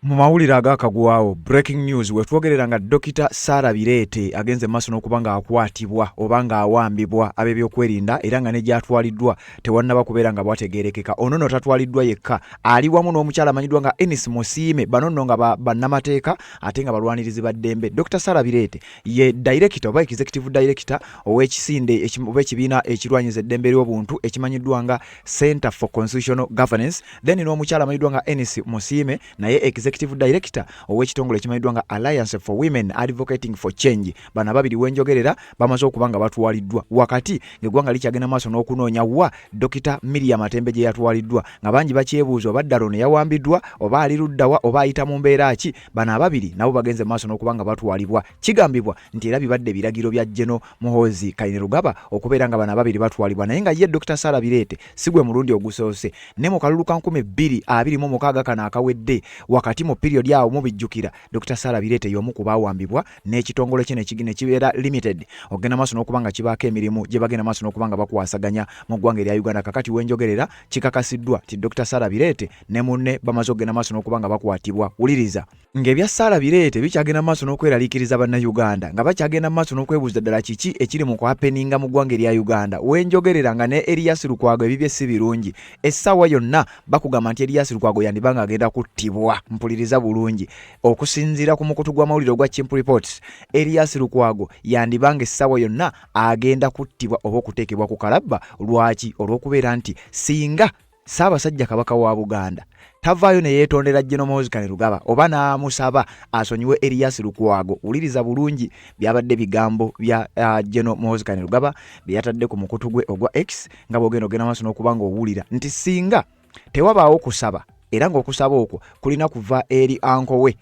Mu mawulire agakagwawo breaking news wetwogerera nga Dr. Sarah Birete agenze maaso n'okubanga akwatibwa oba nga awambibwa ab'ebyokwerinda era nga ne gyatwaliddwa tewannaba kubeera nga bwategeerekeka. Ono no tatwaliddwa yekka, ali wamu n'omukyala amanyiddwa nga Enis Musiime, bano nno nga bannamateeka ate nga balwanirizi ba ddembe. Dr. Sarah Birete ye director oba executive director ow'ekisinde oba ekibiina ekirwanyiza eddembe ly'obuntu ekimanyiddwa nga Center for Constitutional Governance, then n'omukyala amanyiddwa nga Enis Musiime naye executive director ow'ekitongole ekimanyiddwa nga Alliance for Women Advocating for Change. Bano ababiri wenjogerera bamaze okuba nga batwaliddwa wakati ng'eggwanga likyagenda maaso n'okunoonya wa Dr. Miriam Matembe gye yatwaliddwa, nga bangi bakyebuuza oba ddala ono yawambiddwa oba ali luddawa oba ayita mu mbeera ki. Bano ababiri nabo bagenze maaso n'okuba nga batwalibwa. Kigambibwa nti era bibadde biragiro bya General Muhoozi Kainerugaba okubeera nga bano ababiri batwalibwa, naye nga ye Dr. Sarah Birete si gwe mulundi ogusoose. Ne mu kalulu ka 2026 kano akawedde wakati mu period yawo mubijjukira Dr. Sarah Birete y'omu ku baawambibwa n'ekitongole kye ne kibeera limited ogenda maaso n'okuba nga kibaako emirimu gye bagenda maaso n'okuba nga bakwasaganya mu ggwanga erya Uganda. Kakati wenjogerera kikakasiddwa ti Dr. Sarah Birete ne munne bamaze okugenda maaso n'okuba nga bakwatibwa. Wuliriza ng'ebya Sarah Birete bikyagenda maaso n'okweraliikiriza bannayuganda nga bakyagenda maaso n'okwebuuza ddala kiki ekiri mu kwapeninga mu ggwanga erya Uganda. Wenjogerera nga ne Erias Lukwago ebibye si birungi, essaawa yonna bakugamba nti Erias Lukwago yandibanga agenda kuttibwa. Mpuliriza bulungi, okusinziira ku mukutu gw'amawulire ogwa Chimp Reports, Erias Lukwago yandibanga essaawa yonna agenda kuttibwa oba okuteekebwa ku kalabba. Lwaki? Olw'okubeera nti singa Ssaabasajja Kabaka wa Buganda tavaayo ne yeetondera General Muhoozi Kainerugaba oba n'amusaba asonyiwe Erias Lukwago. Wuliriza bulungi byabadde bigambo bya General Muhoozi Kainerugaba bye yatadde ku mukutu gwe ogwa X nga bw'ogenda maaso n'okuba nga owulira nti singa tewabaawo kusaba era ng'okusaba okwo kulina kuva eri anko we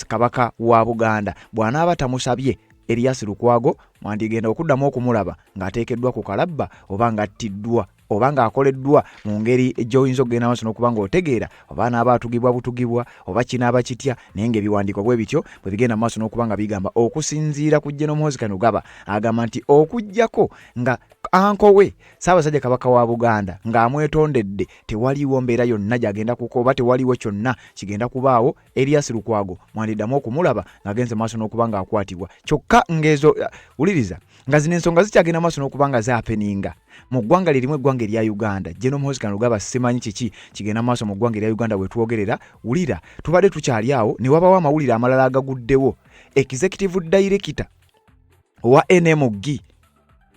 Kabaka wa Buganda, bw'anaaba tamusabye Erias Lukwago mwandigenda okuddamu okumulaba ng'ateekeddwa ku kalabba oba ng'attiddwa oba ng'akoleddwa mu ngeri gy'oyinza okugenda maaso n'okuba ng'otegeera oba n'aba atugibwa butugibwa oba kinaaba kitya, naye ng'ebiwandiiko bwe bityo bwe bigenda maaso n'okuba nga bigamba. Okusinziira ku General Muhoozi Kainerugaba agamba nti okuggyako nga anko we Ssaabasajja Kabaka wa Buganda ng'amwetondedde tewaliiwo mbeera yonna gy'agenda kuko oba tewaliiwo kyonna kigenda kubaawo. Erias Lukwago mwandiddamu okumulaba ng'agenze maaso n'okuba ng'akwatibwa. Kyokka ng'ezo wuliriza nga zino ensonga zikyagenda maaso n'okuba nga zaapeninga mu ggwanga lirimu eggwanga erya Uganda. General Muhoozi Kainerugaba simanyi kiki kigenda maaso mu ggwanga erya Uganda wetwogerera. Wulira tubadde tukyali awo ne wabawo amawulire amalala agaguddewo. Executive Director wa NMG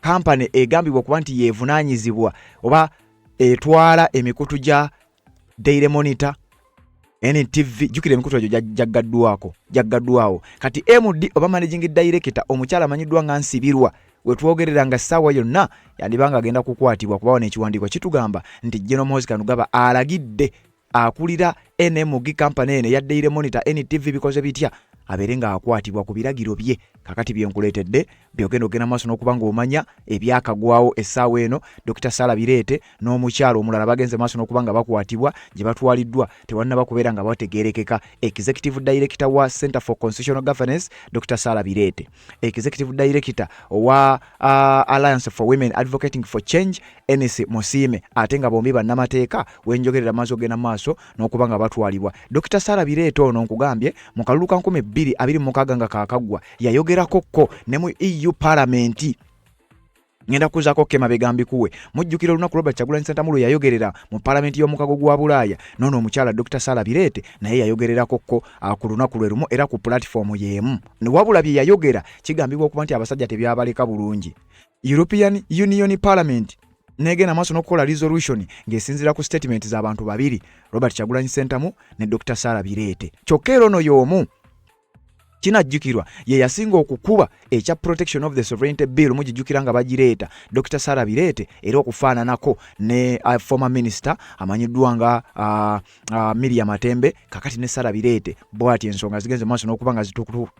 Company egambibwa okuba nti yeevunaanyizibwa oba etwala emikutu gya Daily Monitor, NTV, jukira emikutu egyo jaggaddwawo. Kati MD oba Managing Director omukyala amanyiddwa nga Nsibirwa wetwogerera nga ssaawa yonna yandibanga agenda kukwatibwa kubawo n'ekiwandiiko kitugamba nti General Muhoozi Kainerugaba alagidde akulira NMG Company eno ya Daily Monitor, NTV bikoze bitya abeere ng'akwatibwa ku biragiro bye. Kakati byenkuleetedde byogenda maaso n'okuba ng'omanya ebyakagwawo essaawa eno. Dr. Sarah Birete n'omukyalo omulala bagenze maaso n'okuba nga bakwatibwa gye batwaliddwa tewannaba kubeera nga bategeerekeka. Executive Director wa Center for Constitutional Governance Dr. Sarah Birete, Executive Director wa Alliance for Women Advocating for Change Enis Musiime, ate nga bombi bannamateeka wenjogerera maaso ogenda maaso n'okuba nga batwalibwa. Dr. Sarah Birete ono nkugambye mu kalulu ka 2026 nga kaakagwa yayogerako ko ne mu EU Parliament. Ngenda kuzaako kema begambi kuwe mujjukira olunaku Robert Kyagulanyi Ssentamu yayogerera mu Parliament y'omukago gwa Bulaaya. Nono omukyala Dr. Sarah Birete naye yayogererako ko ku lunaku lwe lumu era ku platform y'emu. Ne wabula bye yayogera kigambibwa okuba nti abasajja tebyabaleka bulungi. European Union Parliament negenda maaso n'okukola resolution ng'esinziira ku statement z'abantu babiri, Robert Kyagulanyi Ssentamu ne Dr. Sarah Birete. Kyokka era ono y'omu kinajjukirwa ye yasinga okukuba ekya Protection of the Sovereignty Bill mujijjukira nga bagireeta Dr. Sarah Birete era okufaananako ne former minister amanyiddwa nga Miriam Matembe. Kakati ne Sarah Birete bw'ati ensonga zigenze maaso n'okuba nga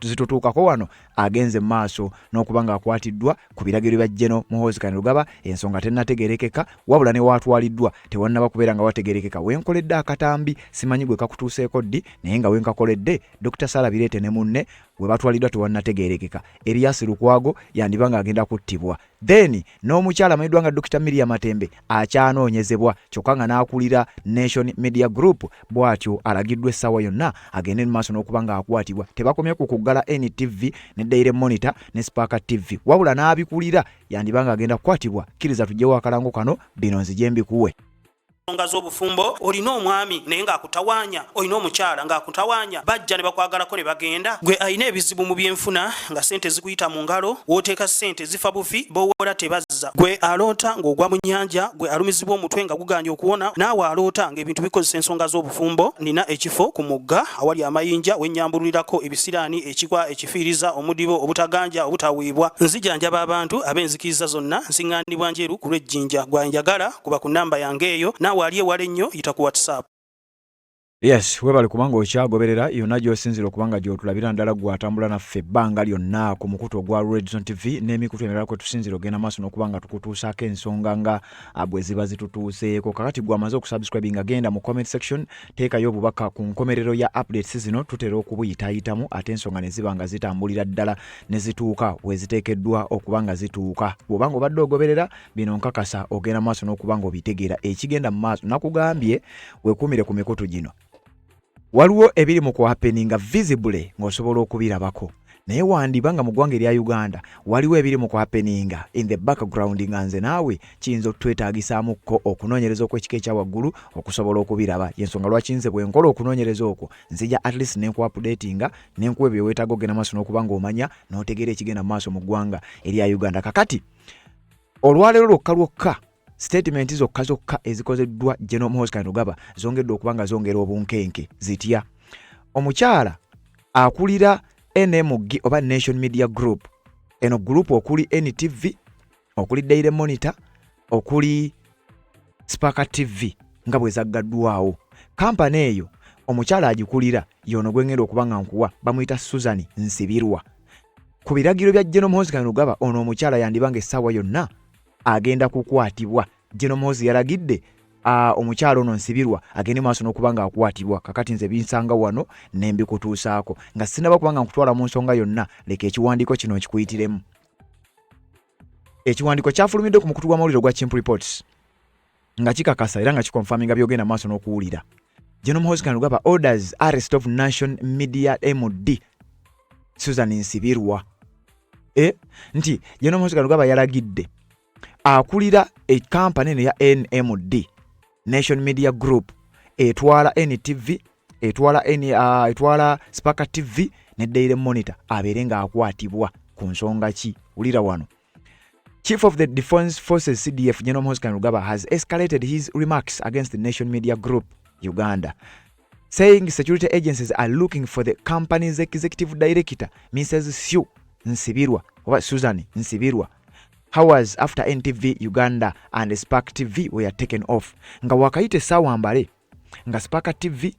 zitutuukako wano agenze maaso n'okuba nga akwatiddwa ku biragiro bya General Muhoozi Kainerugaba. Ensonga tennategeerekeka wabula ne watwaliddwa tewannaba kubeera nga wategeerekeka. Wenkoledde akatambi simanyi gwe kakutuuseeko ddi naye nga wenkakoledde Dr. Sarah Birete ne munne we batwaliddwa tewannategeerekeka. Erias Lukwago yandibanga agenda kuttibwa. Then n'omukyala amanyiddwa nga Dr. Miriam Matembe akyanoonyezebwa kyokka nga n'akulira Nation Media Group bw'atyo alagiddwa essaawa yonna agende mu maaso n'okuba nga akwatibwa. Tebakomye ku kuggala NTV ne Daily Monitor ne Spark TV wabula n'abikulira yandibanga agenda kukwatibwa. Kkiriza tujjewo akalango kano bino nzije mbikuwe. Nsonga z'obufumbo olina omwami naye ng'akutawaanya, olina omukyala ng'akutawaanya, bajja ne bakwagalako ne bagenda. Gwe alina ebizibu mu byenfuna nga ssente zikuyita mu ngalo, w'oteeka ssente zifa bufi b'owola tebazza. Gwe aloota ng'ogwa mu nnyanja, gwe alumizibwa omutwe nga guganja okuwona, naawe aloota ng'ebintu bikozesa ensonga z'obufumbo. Nina ekifo ku mugga awali amayinja wennyambululirako ebisiraani, ekikwa, ekifiiriza, omudibo, obutaganja, obutawiibwa. Nzijanjaba abantu ab'enzikiriza zonna, nsiŋŋaanibwa njeru ku lw'ejjinja. Gwanjagala kuba ku nnamba yange eyo, waliye wale nnyo yita ku WhatsApp. Yes, webale kubanga okyagoberera yonna gy'osinzira okubanga gy'otulabira ndala gw'atambula naffe ebbanga lyonna ku mukutu ogwa Red Zone TV n'emikutu emirala kwe tusinzira ogenda maaso n'okubanga tukutuusaako ensonga nga bwe ziba zitutuuseeko. Kakati gw'amaze okusubscribinga genda mu comment section teekayo obubaka ku nkomerero ya updates zino tutera okubuyitaayitamu ate ensonga ne ziba nga zitambulira ddala ne zituuka we ziteekeddwa okuba nga zituuka. Bw'obanga obadde ogoberera bino nkakasa ogenda maaso n'okubanga obitegeera ekigenda mu maaso. Nakugambye weekuumire ku mikutu gino. Waliwo ebiri mu kuhappeninga visibly ng'osobola okubirabako. Naye wandibanga mu ggwanga erya Uganda waliwo ebiri mu kuhappeninga in the background nga nze naawe kiyinza okutwetaagisaamuko okunoonyereza okw'ekika ekya waggulu okusobola okubiraba. Yensonga lwaki nze bwe nkola okunoonyereza okwo nzija at least n'enkuupdatinga n'enkuwa ebyo weetaaga ogenda maaso n'okuba ng'omanya n'otegeera ekigenda mu maaso mu ggwanga erya Uganda. Kakati olwaleero lwokka statement zokka ezikozeddwa General Muhoozi Kainerugaba zongeddwa okuba nga zongera obunkenke zitya. Omukyala akulira NMG oba Nation Media Group, eno group okuli NTV, okuli Daily Monitor, okuli Spark TV nga bwe zaggaddwawo. Kampani eyo omukyala agikulira yono gwengenda okuba nga nkuwa bamuyita Susan Nsibirwa. Ku biragiro bya General Muhoozi Kainerugaba ono omukyala yandibanga essaawa yonna agenda kukwatibwa. General Muhoozi yalagidde omukyalo ono Nsibirwa agende maaso n'okuba nga akwatibwa. Kakati nze binsanga wano n'embikutuusaako nga sinaba kuba nga nkutwala mu nsonga yonna. Leka ekiwandiiko kino nkikuyitiremu. Ekiwandiiko kyafulumidde ku mukutu gw'amawulire gwa Chimp Reports nga kikakasa era nga kikonfaminga byogenda maaso n'okuwulira. General Muhoozi Kainerugaba orders arrest of Nation Media MD Susan Nsibirwa. Nti General Muhoozi Kainerugaba yalagidde akulira kampani eno ya NMD Nation Media Group etwala NTV etwala Spark TV ne Daily Monitor abeere nga akwatibwa ku nsonga ki? Ulira wano. Chief of the Defense Forces CDF General Muhoozi Kainerugaba has escalated his remarks against the Nation Media Group Uganda, saying security agencies are looking for the company's executive director Mrs. Sue Nsibirwa or Susan Nsibirwa hours after NTV Uganda and Spark TV were taken off. Nga wakayite sawa mbale nga Spark TV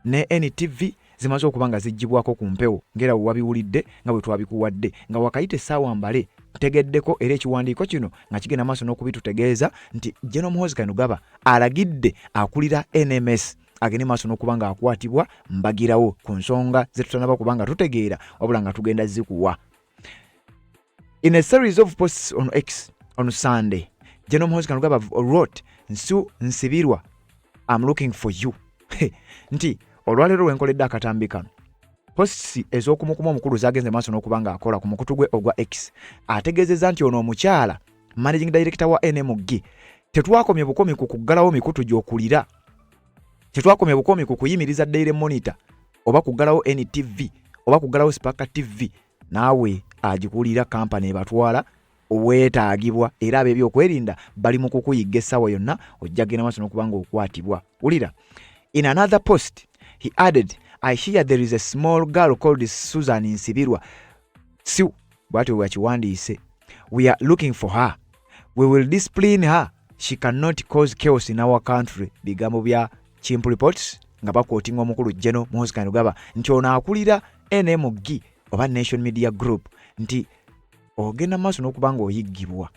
ne NTV zimaze okubanga zijjibwako ku mpewo ngera wabiwulidde nga bwe twabikuwadde. Nga wakayite sawa mbale tegeddeko era ekiwandiiko kino nga kigenda maaso n'okubitutegeeza nti General Muhoozi Kainerugaba alagidde akulira NMS agende maaso n'okuba nga akwatibwa mbagirawo ku nsonga ze tutanaba kubanga tutegeera wabula nga tugenda zikuwa. In a series of posts on X on Sunday, General Muhoozi Kainerugaba wrote, Sue Nsibirwa, I'm looking for you. Nti olwaleero lwenkoledde akatambi kano posts ez'okumukuma omukulu zagenze maaso n'okuba nga akola ku mukutu gwe ogwa X ategeezezza nti ono omukyala managing director wa NMG tetwakomye bukomi ku kuggalawo mikutu gy'okulira, tetwakomye bukomi ku kuyimiriza Daily Monitor oba kuggalawo NTV oba kuggalawo Spark TV. Naawe agikulira kampani ebatwala weetaagibwa era ab'ebyokwerinda bali mu kukuyigga essaawa yonna ojja genda maaso n'okuba nga okwatibwa. Ulira. In another post he added, I hear there is a small girl called Susan Nsibirwa. Sue bw'atyo bwakiwandiise. We are looking for her. We will discipline her. She cannot cause chaos in our country. Bigambo bya Chimp Reports nga bakootinga omukulu General Muhoozi Kainerugaba nti ono akulira NMG oba Nation Media Group nti ogenda maaso n'okuba nga oyiggibwa.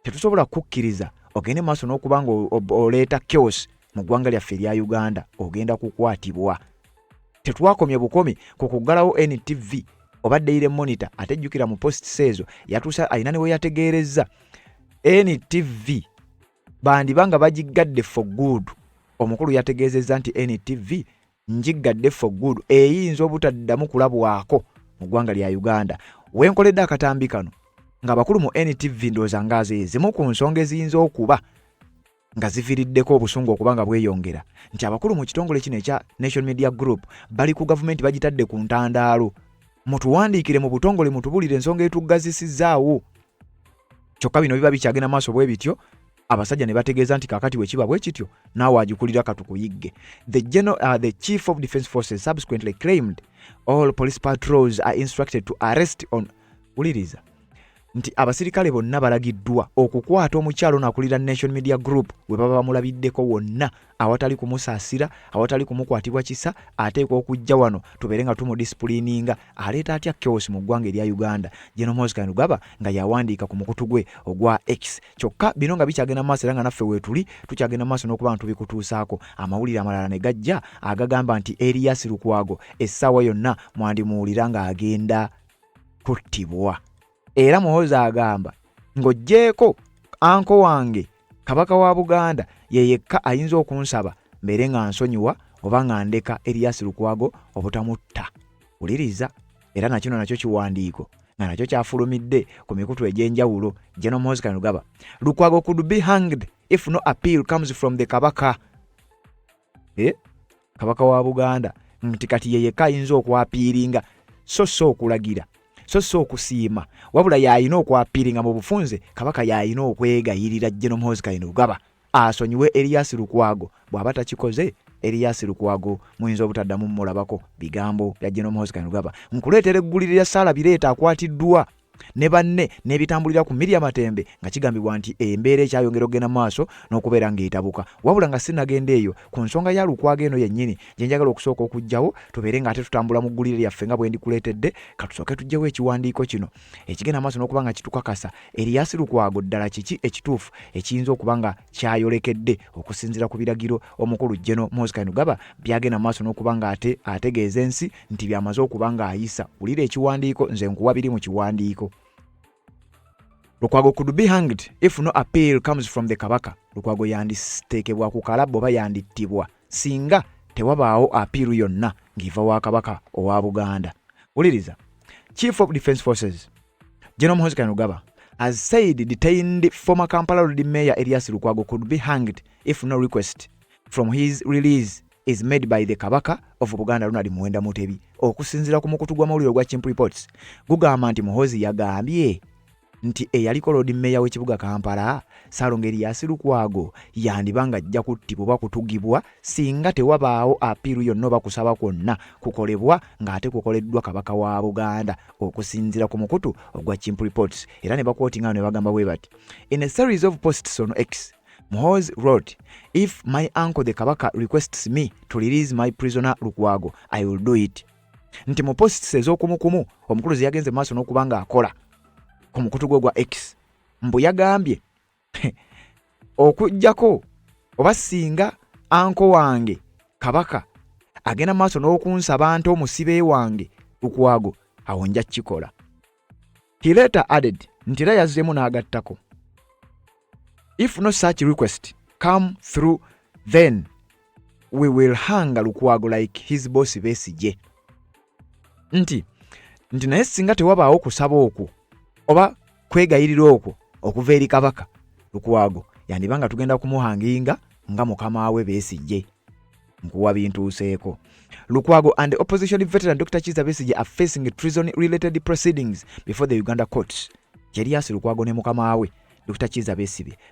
Tetusobola kukkiriza ogende maaso n'okuba nga oleeta chaos mu ggwanga lyaffe erya Uganda, ogenda kukwatibwa. Tetwakomye bukomi ku kuggalawo NTV oba Daily Monitor ate jjukira mu post sezo yatuusa ayina ne we yategeerezza NTV bandibanga bagigadde for good. Omukulu yategeezezza nti NTV njigadde for good eyinza obutaddamu kulabwako mu ggwanga lya Uganda. Wenkoledde akatambi kano ng'abakulu mu NTV ndowooza ng'azeezimu ku nsonga eziyinza okuba nga ziviiriddeko obusungu okuba nga bweyongera nti abakulu mu kitongole kino ekya Nation Media Group bali ku gavumenti bagitadde ku ntandaalo. Mutuwandiikire mu butongole mutubulire ensonga etuggazisizaawo. Kyokka bino biba bikyagenda maaso bwe bityo abasajja ne bategeeza nti kakati we kiba bwe kityo naawe agikulira katukuyigge. The Chief of Defence Forces subsequently claimed all police patrols are instructed to arrest on uliriza nti abasirikale bonna balagiddwa okukwata omukyalo n'akulira Nation Media Group we baba bamulabiddeko wonna awatali kumusaasira awatali kumukwatibwa kisa ateekwa okujja wano tubeere nga tumudisipuliininga aleeta atya chaos mu ggwanga erya Uganda. General Moses Kainerugaba nga yawandiika ku mukutu gwe ogwa X. Kyokka bino nga bikyagenda maaso era nga naffe weetuli tukyagenda maaso n'okuba nti tubikutuusaako. Amawulire amalala ne gajja agagamba nti Erias Lukwago essaawa yonna mwandimuwulira ng'agenda kuttibwa. Era Muhoozi agamba ng'oggyeko anko wange kabaka wa Buganda ye yekka ayinza okunsaba mbeere nga nsonyiwa oba nga ndeka Erias Lukwago obutamutta. Uliriza era nakino nakyo kiwandiiko nga nakyo kyafulumidde ku mikutu egy'enjawulo. General Moses Kainerugaba, Lukwago could be hanged if no appeal comes from the kabaka. Kabaka wa Buganda nti kati ye yekka ayinza okwapiiringa so okulagira so okusiima wabula yayina okwapiiringa mu bufunze kabaka yayina okwegayirira General Moses Kainerugaba asonyiwe Erias Lukwago. Bw'aba takikoze Erias Lukwago muyinza obutaddamu mulabako bigambo bya General Moses Kainerugaba. Nkuleetera eggulire lya Saalabireeta akwatiddwa ne banne n'ebitambulira ku Miriam Matembe nga kigambibwa nti embeera ekyayongera okugenda maaso n'okubeera ng'etabuka. Wabula nga sinagenda eyo ku nsonga ya Lukwago eno yennyini gye njagala okusooka okugjawo tubeere nga ate tutambula mu ggulire lyaffe nga bwe ndikuleetedde. Katusooke tugyewo ekiwandiiko kino ekigenda maaso n'okuba nga kitukakasa Erias Lukwago ddala kiki ekituufu ekiyinza okuba nga kyayolekedde okusinziira ku biragiro omukulu General Moses Kainerugaba byagenda maaso n'okuba nga ate ategeeza ensi nti byamaze okuba nga ayisa. Wulira ekiwandiiko nze nkuwa biri mu kiwandiiko. Lukwago could be hanged if no appeal comes from the kabaka. Lukwago yanditeekebwa ku kalabbo oba yandittibwa singa tewabaawo apiiru yonna ng'iva wa kabaka owa Buganda. Uliriza, Chief of Defence Forces General Moses Kainerugaba has said detained former Kampala Road Mayor Erias Lukwago could be hanged if no request from his release is made by the kabaka of Buganda Ronald Muwenda Mutebi. Okusinziira ku mukutu gw'amawulire ogwa Chimp Reports gugamba nti Muhoozi yagambye nti eyaliko Road Mayor w'ekibuga Kampala Ssaalongo Erias Lukwago yandibanga ajja kuttibwa oba kutugibwa singa tewabaawo apiiru yonna oba kusaba kwonna kukolebwa ng'ate kukoleddwa kabaka wa Buganda okusinziira ku mukutu ogwa Chimp Reports. Era ne bakwotinga ne bagamba bwe bati, in a series of posts on X, Muhoozi wrote, if my uncle the kabaka requests me to release my prisoner Lukwago, I will do it. Nti mu posts ez'okumukumu omukulu ze yagenze maaso n'okuba nga akola ku mukutu gwe gwa X mbu yagambye okujjako oba singa anko wange kabaka agenda maaso n'okunsaba nti omusibe wange Lukwago awo nja kikola. He later added nti era yazzeemu n'agattako, if no such request come through then we will hang Lukwago like his boss Besigye. Nti naye singa tewabaawo kusaba okwo oba kwegayirira okwo okuva eri kabaka Lukwago yandibanga tugenda kumuhanginga nga mukama we Besigye. Nkuwa bintuuseeko. Lukwago and the opposition veteran Dr. Kizza Besigye are facing treason-related proceedings before the Uganda courts. Erias Lukwago ne mukama we Dr. Kizza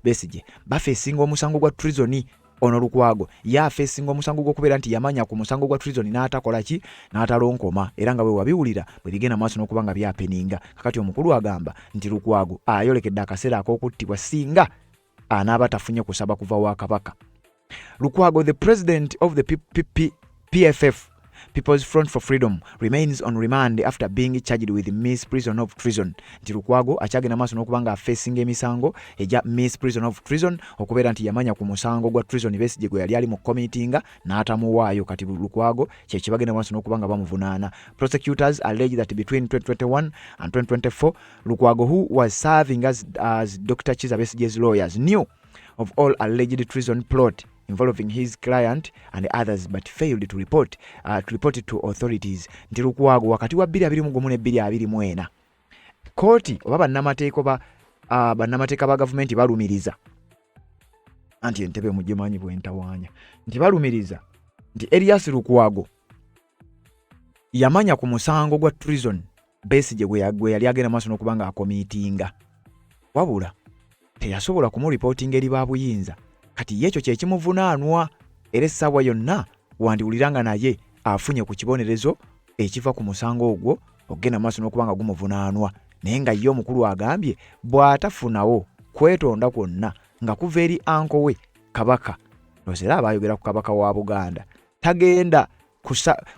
Besigye bafeesinga omusango gwa treason. Ono Lukwago yafeesinga omusango gw'okubeera nti yamanya ku musango gwa treason n'atakola ki n'atalonkoma era nga bwe wabiwulira bwe bigenda maaso n'okuba nga byapeninga. Kakati omukulu agamba nti Lukwago ayolekedde akaseera ak'okuttibwa singa anaaba tafunye kusaba kuva wa kabaka. Lukwago, the president of the PFF, People's Front for Freedom remains on remand after being charged with misprision of treason. Nti Lukwago akyagenda maaso n'okubanga facing emisango eja misprision of treason okubeera nti yamanya ku musango gwa treason Besigye gwe yali ali mu committinga n'atamuwaayo. Kati Lukwago kye kibagenda maaso n'okubanga bamuvunaana. Prosecutors allege that between 2021 and 2024 Lukwago, who was serving as Dr. Kizza Besigye's lawyers, knew of all alleged treason plot involving his client and others but failed to report it to authorities. Nti Lukwago wakati wa 2021 ne 2024 kooti oba bannamateeka ba gavumenti balumiriza anti entebe mugimanyi bwentawaanya nti balumiriza nti Erias Lukwago yamanya ku musango gwa treason Besigye gwe yali agenda maaso n'okubanga akomitinga, wabula teyasobola kumuripotinga eri babuyinza. Kati yekyo kye kimuvunaanwa era essaawa yonna wandiwuliranga naye afunye ku kibonerezo ekiva ku musango ogwo ogenda maaso n'okubanga gumuvunaanwa. Naye nga ye omukulu agambye bw'atafunawo kwetonda kwonna nga kuva eri anko we Kabaka, nozera abayogera ku Kabaka wa Buganda, tagenda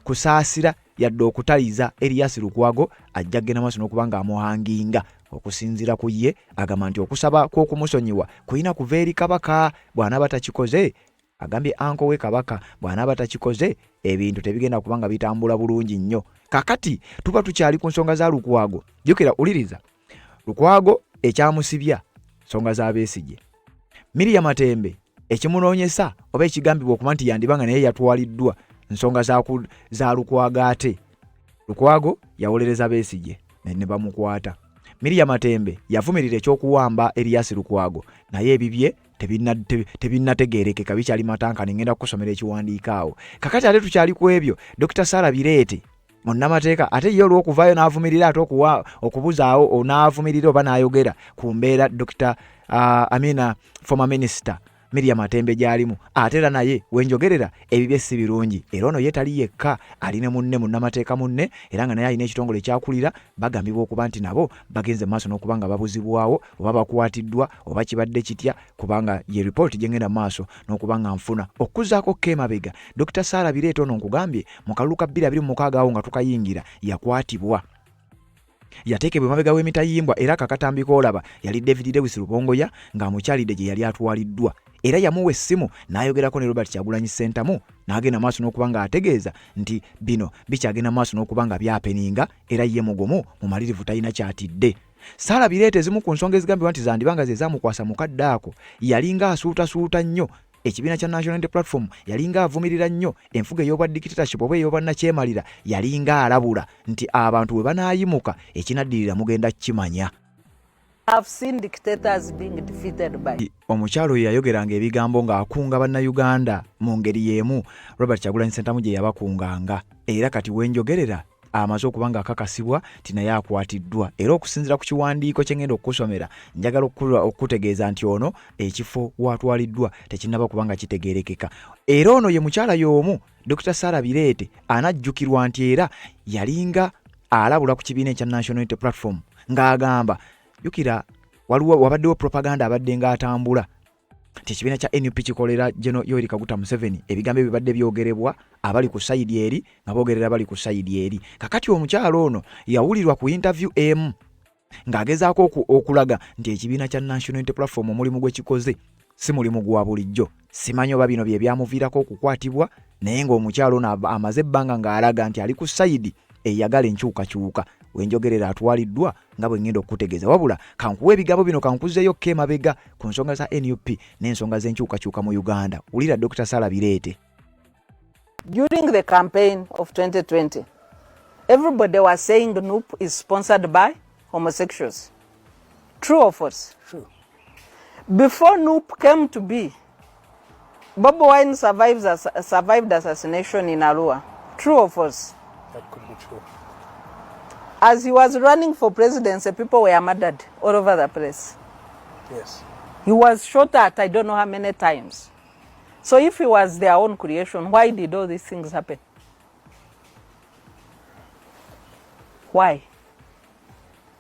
kusaasira yadde okutaliza Erias Lukwago ajja kugenda maaso n'okubanga amuhanginga. Okusinzira ku ye agamba nti okusaba kw'okumusonyiwa kulina kuva eri Kabaka. Bw'anaaba takikoze, agambye anko we Kabaka, bw'anaaba takikoze ebintu tebigenda kubanga bitambula bulungi nnyo. Kakati tuba tukyali ku nsonga za Lukwago. Jukira uliriza Lukwago ekyamusibya nsonga za Besigye. Miriam Matembe ekimunoonyesa oba ekigambibwa okuba nti yandibanga naye yatwaliddwa nsonga za Lukwago ate. Lukwago yawolereza Besigye ne bamukwata. Miriam Matembe yavumirira ekyokuwamba Erias Lukwago naye ebibye tebinnategeerekeka bikyali matankane. Ngenda kusomera ekiwandiiko awo. Kakati ate tukyali ku ebyo Dr. Sarah Birete munnamateeka ate ye olw'okuvaayo n'avumirira ate okubuzaawo onaavumirira oba n'ayogera ku mbeera Dr. Amina former minister Miriam Matembe gyalimu. Ate era naye wenjogerera ebibye si birungi. Era ono ye tali yekka, alina munne munnamateeka munne era nga naye alina ekitongole ekyakulira. Bagambibwa okuba nti nabo bagenze maaso n'okubanga babuzibwawo oba bakwatiddwa oba kibadde kitya, kubanga ye report gyengenda maaso n'okubanga nfuna okkuzaako Kemabega. Dr. Sarah Birete ono nkugambye mu kalulu ka 2026 awo nga tukayingira yakwatibwa. Yateekebwa emabega w'emitayimbwa era kakatambika olaba yali David Lewis Lubongoya ng'amukyalidde gye yali atwaliddwa. Era yamuwa essimu n'ayogerako ne Robert Kyagulanyi Ssentamu n'agenda maaso n'okubanga ategeeza nti bino bikyagenda maaso n'okubanga byapeninga era ye mugumu mu malirivu talina kyatidde. Sarah Birete ezimu ku nsonga ezigambibwa nti zandibanga ze zaamukwasa mukadde ako yalinga asuutasuuta nnyo ekibiina kya National Unity Platform, yalinga avumirira nnyo enfuga ey'obwa dictatorship oba ey'obwannakyemalira, yalinga alabula nti abantu bwe banaayimuka ekinaddirira mugenda kimanya. I've seen dictators being defeated by. Omukyalo yayogeranga ebigambo ng'akunga bannayuganda mu ngeri y'emu Robert Kyagulanyi Ssentamu gye yabakunganga. Era kati wenjogerera amaze okubanga akakasibwa nti naye akwatiddwa. Era okusinziira ku kiwandiiko kye ngenda okusomera njagala okutegeeza nti ono ekifo watwaliddwa tekinnaba kubanga kitegeerekeka. Era ono ye mukyala y'omu Dr. Sarah Birete anajjukirwa nti era yalinga alabula ku kibiina ekya National Unity Platform ng'agamba jukira wabaddewo propaganda abadde ng'atambula nti ekibiina kya NUP kikolera General Yoweri Kaguta Museveni, ebigambo ebibadde byogerebwa abali ku sayidi eri nga boogerera abali ku sayidi eri. Kakati omukyalo ono yawulirwa ku interview emu ng'agezaako okulaga nti ekibiina kya National Unity Platform omulimu gwe kikoze si mulimu gwa bulijjo. Simanyi oba bino bye byamuviirako okukwatibwa, naye ng'omukyalo ono amaze ebbanga ng'alaga nti ali ku sayidi eyagala enkyukakyuka. Wenjogerera atwaliddwa nga bwe ngenda okutegeeza. Wabula kankuwa ebigambo bino kankuzeeyo Kemabega ku nsonga za NUP n'ensonga z'enkyukakyuka mu Uganda. Wulira Dr. Sarah Birete. During the campaign of 2020, everybody was saying NUP is sponsored by homosexuals. True or false? True. Before NUP came to be, Bobi Wine survived assassination in Arua. True or false? That could be true. As he was running for presidency, people were murdered all over the place. Yes. He was shot at I don't know how many times. So if it was their own creation, why did all these things happen? Why?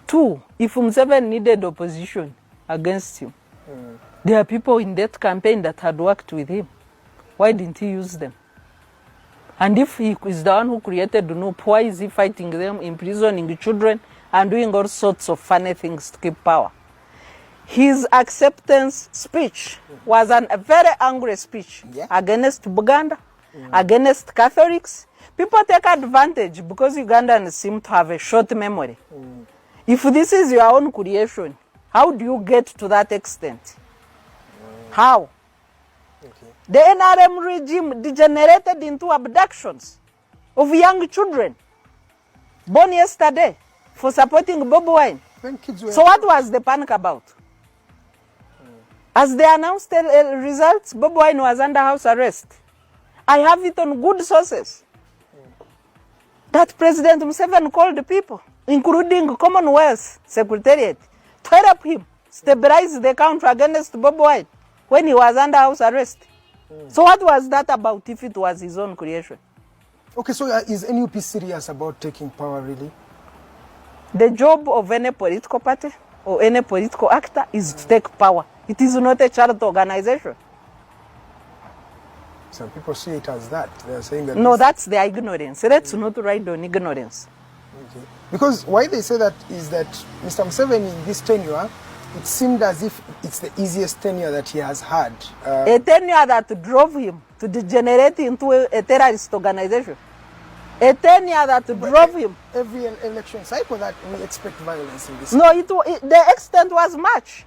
Two, if Museveni needed opposition against him, there are people in that campaign that had worked with him. Why didn't he use them? And if he is the one who created NUP, why is he fighting them, imprisoning children, and doing all sorts of funny things to keep power? His acceptance speech was a very angry speech against Buganda, against Catholics. People take advantage because Ugandans seem to have a short memory. If this is your own creation, how do you get to that extent? How? The NRM regime degenerated into abductions of young children born yesterday for supporting Bobi Wine. So what was the panic about? As they announced the results, Bobi Wine was under house arrest. I have it on good sources that President Museveni called the people, including Commonwealth Secretariat, to help him stabilize the country against Bobi Wine when he was under house arrest. So what was that about if it was his own creation? Okay, so is NUP serious about taking power, really? The job of any political party or any political actor is to take power. It is not a charity organization. Some people see it as that. They are saying that. No, that's their ignorance. Let's not ride on ignorance. Okay. Because why they say that is that Mr. Museveni in this tenure, it seemed as if it's the easiest tenure that he has had. A tenure that drove him to degenerate into a terrorist organization. A tenure that drove him. Every election cycle that we expect violence in this. No, the extent was much.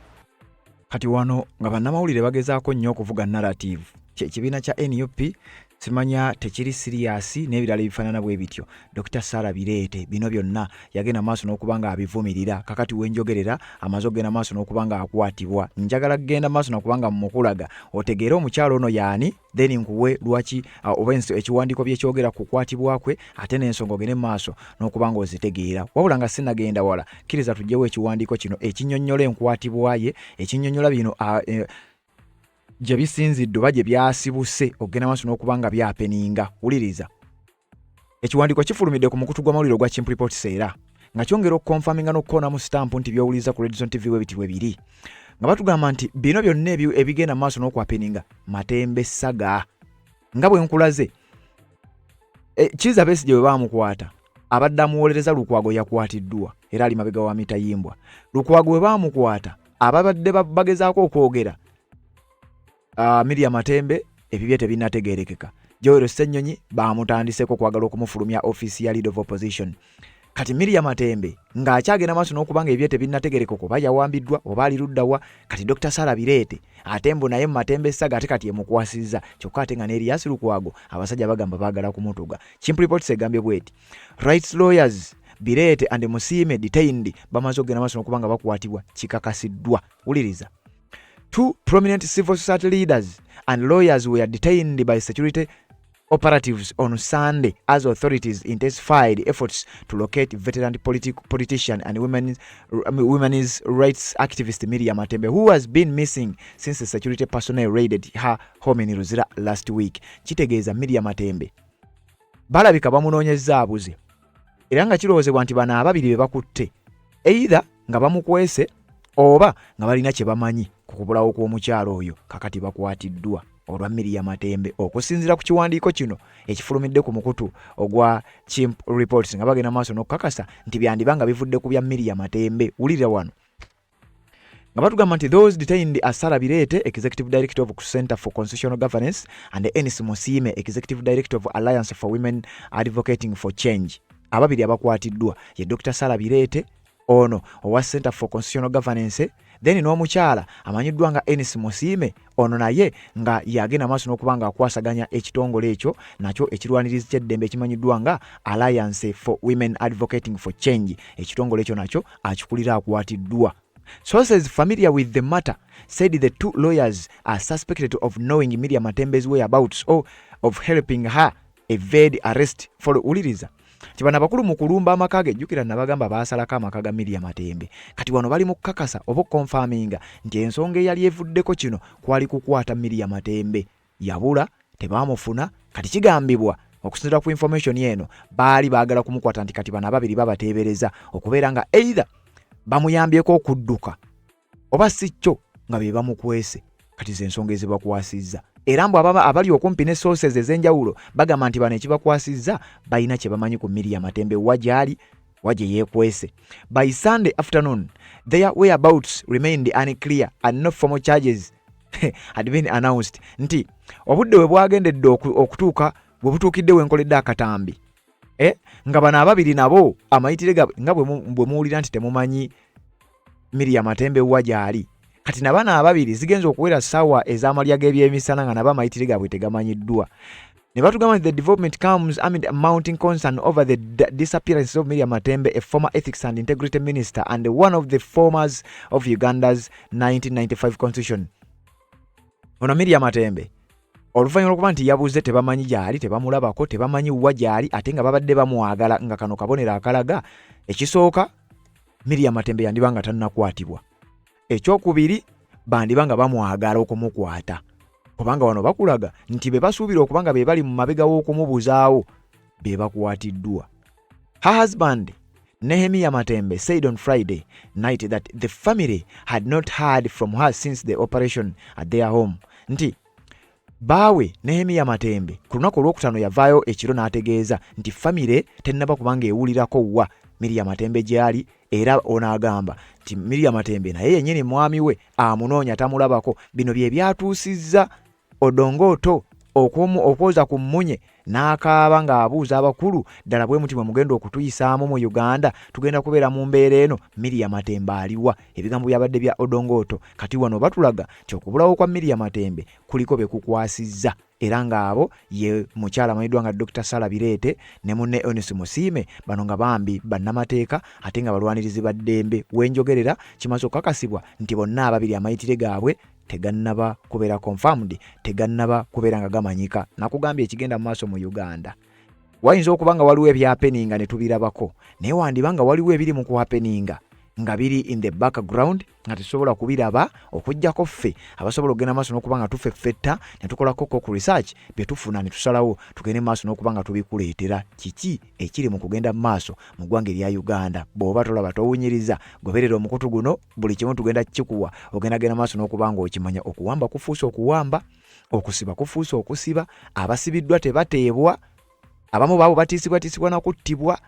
Kati wano nga bannamawulire bagezaako nnyo okuvuga narrative. Ekibiina kya NUP simanya tekiri serious n'ebirala ebifaanana bwe bityo. Dr. Sarah Bireete bino byonna yagenda maaso n'okuba nga abivumirira. Kakati wenjogerera amaze okugenda maaso n'okuba nga akwatibwa. Njagala kugenda maaso n'okuba nga mukulaga otegeera omukyalo ono yaani then nkuwe lwaki oba ekiwandiiko byekyogera ku kukwatibwa kwe ate n'ensonga ogende maaso n'okuba nga ozitegeera. Wabula nga sinnagenda wala kkiriza tujjewo ekiwandiiko kino ekinnyonnyola enkwatibwa ye ekinnyonnyola bino gye bisinzidde oba gye byasibuse okugenda maaso n'okuba nga byapeninga. Wuliriza ekiwandiiko kifulumidde ku mukutu gw'amawulire gwa Chimp Reports era nga kyongera okukonfaminga n'okukoonamu stampu nti byowuliza ku Redison TV bwe biti bwe biri nga batugamba nti bino byonna ebigenda maaso n'okwapeninga Matembe Saga nga bwe nkulaze Kizza Besigye bwe baamukwata abadde amuwolereza Lukwago yakwatiddwa era ali mabega wa Mitayimbwa. Lukwago bwe baamukwata ababadde bagezaako okwogera Miriam Matembe ebibye tebinnategeerekeka. Joel Ssennyonyi baamutandiseko kwagala okumufulumya office ya Leader of Opposition. Kati Miriam Matembe ng'akyagenda maaso n'okuba nga ebibye tebinnategeerekeka oba yawambiddwa oba aliruddawa. Kati Dr. Sarah Bireete ate mbu naye Matembe Saga ate kati emukwasizza kyokka ate nga ne Erias Lukwago abasajja bagamba baagala kumutuga. Chimp Reports egambye bweti rights lawyers Bireete and Musiime detained bamaze okugenda maaso n'okuba nga bakwatibwa kikakasiddwa. Wuliriza. 2 prominent civil society leaders and lawyers were detained by security operatives on Sunday as authorities intensified efforts to locate veteran politician and women's rights activist Miriam Matembe, who has been missing since the security personnel raided her home in Luzira last week. Kitegeeza Miriam Matembe balabika bamunoonyezza abuze era nga kirowoozebwa nti bano ababiri be bakutte either nga bamukwese oba nga balina kye bamanyi ku kubulawo kw'omukyalo oyo kakati bakwatiddwa olwa Miriam Matembe okusinziira ku kiwandiiko kino ekifulumidde ku mukutu ogwa Chimp Reports nga bagenda maaso n'okukakasa nti byandibanga bivudde ku bya Miriam Matembe. Wulira wano nga batugamba nti those detained are Sarah Bireete, Executive Director of Center for Constitutional Governance, and Enis Musiime, Executive Director of Alliance for Women Advocating for Change. Ababiri abakwatiddwa ye Dr. Sarah Bireete ono owa Center for Constitutional Governance, then n'omukyala amanyiddwa nga Enis Musiime ono naye nga yagenda maaso n'okuba nga akwasaganya ekitongole ekyo nakyo ekirwanirizi ky'eddembe ekimanyiddwa nga Alliance for Women Advocating for Change. Ekitongole ekyo nakyo akikulira akwatiddwa. Sources familiar with the matter said the 2 lawyers are suspected of knowing Miriam Matembe's whereabouts or of helping her evade arrest for Uliriza. Kibana bakulu mu kulumba amaka ge jjukira nabagamba baasalako amaka ga Miriam Matembe. Kati wano bali mu kukakasa oba confirminga nti ensonga eyali evuddeko kino kwali kukwata Miriam Matembe. Yabula tebaamufuna. Kati kigambibwa okusinziira ku information yeno baali baagala kumukwata nti kati bano ababiri babateebereza okubeera nga either bamuyambyeko okudduka oba si kyo nga be bamukwese. Kati ze ensonga ezibakwasizza era mbu abali okumpi ne sources ez'enjawulo bagamba nti bano ekibakwasizza balina kye bamanyi ku Miriam Matembe wajali waje yekwese. By Sunday afternoon, their whereabouts remained unclear and no formal charges had been announced. Nti obudde we bwagendedde okutuuka bwe butuukidde wenkoledde akatambi. Nga bano ababiri nabo amayitire nga bwe muwulira nti temumanyi Miriam Matembe wajali. Kati nabana ababiri zigenza okuwera ssaawa ez'amalya g'ebyemisana nga nabo amayitire gaabwe tegamanyiddwa. Ne batugamba nti the development comes amid a mounting concern over the disappearance of Miriam Matembe, a former ethics and integrity minister and one of the formers of Uganda's 1995 constitution. Ono Miriam Matembe oluvannyuma lw'okuba nti yabuze tebamanyi gyali, tebamulabako, tebamanyi wa gyali, ate nga babadde bamwagala nga kano kabonero akalaga. Ekisooka, Miriam Matembe yandiba nga tannakwatibwa. Ekyokubiri, bandiba nga bamwagala okumukwata. Kubanga wano bakulaga nti be basuubira okubanga be bali mu mabega w'okumubuzaawo be bakwatiddwa. Her husband, Nehemiah Matembe, said on Friday night that the family had not heard from her since the operation at their home. Nti baawe Nehemiah Matembe ku lunaku olwokutaano yavaayo ekiro n'ategeeza nti family tennaba kubanga ewulirako wa Miriam Matembe gyali, era onaagamba nti Miriam Matembe naye yennyini mwami we amunoonya tamulabako. Bino bye byatuusizza Odongoto okwoza ku mmunye n'akaaba ng'abuuza abakulu ddala bwe muti bwe mugenda okutuyisaamu mu Uganda tugenda kubeera mu mbeera eno, Miriam Matembe aliwa? Ebigambo byabadde bya Odongoto. Kati wano batulaga nti okubulawo kwa Miriam Matembe kuliko be kukwasizza, era ng'abo ye mukyala amanyiddwa nga Dr. Sarah Birete ne munne Eunice Musiime, bano nga bambi bannamateeka ate nga balwanirizi ba ddembe. Wenjogerera kimaze okukakasibwa nti bonna ababiri amayitire gaabwe tegannaba kubeera confirmed, tegannaba kubeera nga gamanyika. Nakugambye ekigenda mu maaso mu Uganda wayinza okuba nga waliwo ebyapeninga ne tubirabako, naye wandibanga waliwo ebiri mu kuhapeninga nga biri in the background nga tusobola kubiraba okujjako ffe abasobola okugenda maaso n'okuba nga tufeffetta ne tukolako ku research bye tufuna ne tusalawo tugende maaso n'okuba nga tubikuleetera kiki ekiri mu kugenda maaso mu ggwanga erya Uganda. Bw'oba tolaba towunyiriza, goberera omukutu guno, buli kimu tugenda kikuwa ogenda genda maaso n'okuba nga okimanya. Okuwamba kufuuse okuwamba, okusiba kufuuse okusiba, abasibiddwa tebateebwa, abamu baabo batiisibwa na kuttibwa,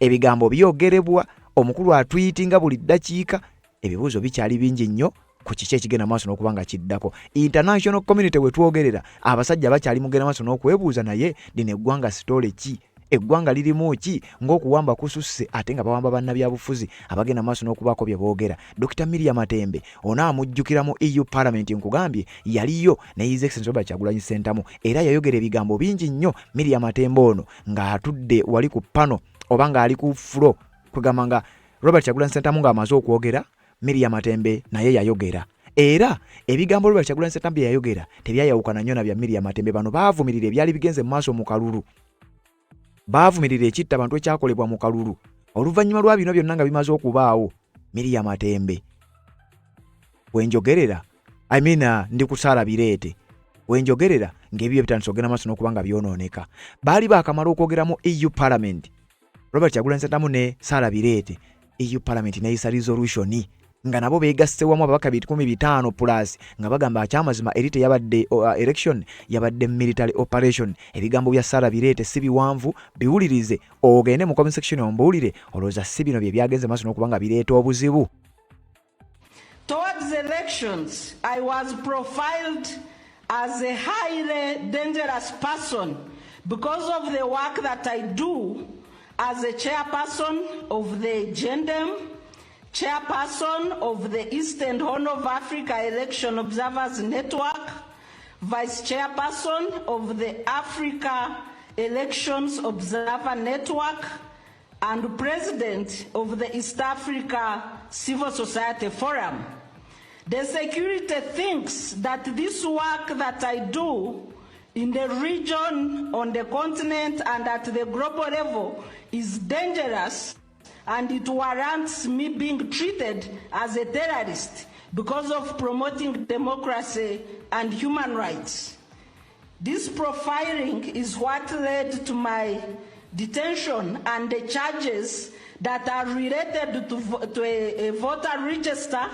ebigambo byogerebwa, omukulu atwitinga buli ddakiika. Ebibuuzo bikyali bingi nnyo ku kiki ekigenda maaso n'okuba nga kiddako. International community we twogerera, abasajja bakyali mugenda maaso n'okwebuuza naye lino eggwanga sitole ki? Eggwanga lirimu ki? Ng'okuwamba kususse ate nga bawamba bannabyabufuzi abagenda maaso n'okubaako bye boogera. Dr. Miriam Matembe onaamujjukira mu EU Parliament, nkugambye yaliyo ne His Excellency Robert Kyagulanyi Ssentamu, era yayogera ebigambo bingi nnyo. Miriam Matembe ono ng'atudde wali ku pano oba ng'ali ku floor, kugamba nga Robert Kyagulanyi Ssentamu ng'amaze okwogera, Miriam Matembe naye yayogera. Era ebigambo Robert Kyagulanyi Ssentamu bye yayogera tebyayawukana nnyo na bya Miriam Matembe. Bano baavumirira ebyali bigenze mu maaso mu kalulu, baavumirira ekitta abantu ekyakolebwa mu kalulu. Oluvannyuma lwa bino byonna nga bimaze okubaawo, Miriam Matembe wenjogerera, ndi ku Sarah Birete, wenjogerera ng'ebyo bitandise okugenda maaso n'okuba nga byonooneka. Baali baakamala okwogera mu EU Parliament, Robert Kyagulanyi Ssentamu ne Sarah Birete, EU Parliament n'eyisa resolution nga nabo beegasse wamu ababaka 15 plus nga bagamba akyamazima erite yabadde election yabadde military operation. Ebigambo bya Sarah Birete si biwanvu, biwulirize ogende mu comment section ombuulire olowooza si bino bye byagenze maaso n'okuba nga bireeta obuzibu. Towards elections, I was profiled as a highly dangerous person because of the work that I do as a chairperson of the GENDEM, chairperson of the Eastern Horn of Africa Election Observers Network, vice chairperson of the Africa Elections Observer Network, and president of the East Africa Civil Society Forum. The security thinks that this work that I do in the region, on the continent, and at the global level is dangerous, and it warrants me being treated as a terrorist because of promoting democracy and human rights. This profiling is what led to my detention and the charges that are related to a voter register,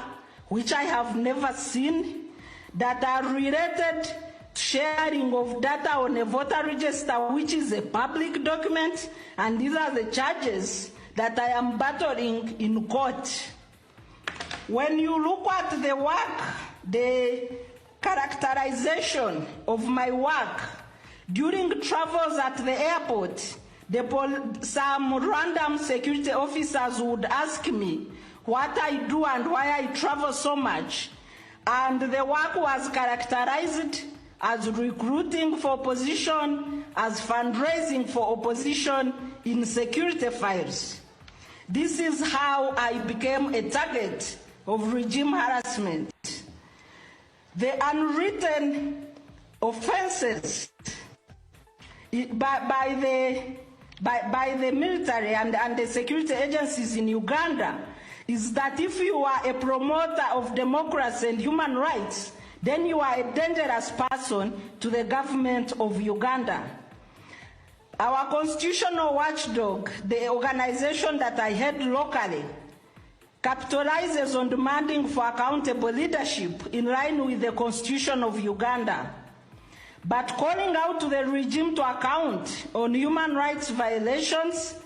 which I have never seen, that are related sharing of data on a voter register, which is a public document, and these are the charges that I am battling in court. When you look at the work, the characterization of my work during travels at the airport, some random security officers would ask me what I do and why I travel so much. And the work was characterized as recruiting for opposition, as fundraising for opposition in security files. This is how I became a target of regime harassment. The unwritten offenses by the military and the security agencies in Uganda is that if you are a promoter of democracy and human rights, then you are a dangerous person to the government of Uganda. Our constitutional watchdog, the organization that I head locally, capitalizes on demanding for accountable leadership in line with the Constitution of Uganda. But calling out to the regime to account on human rights violations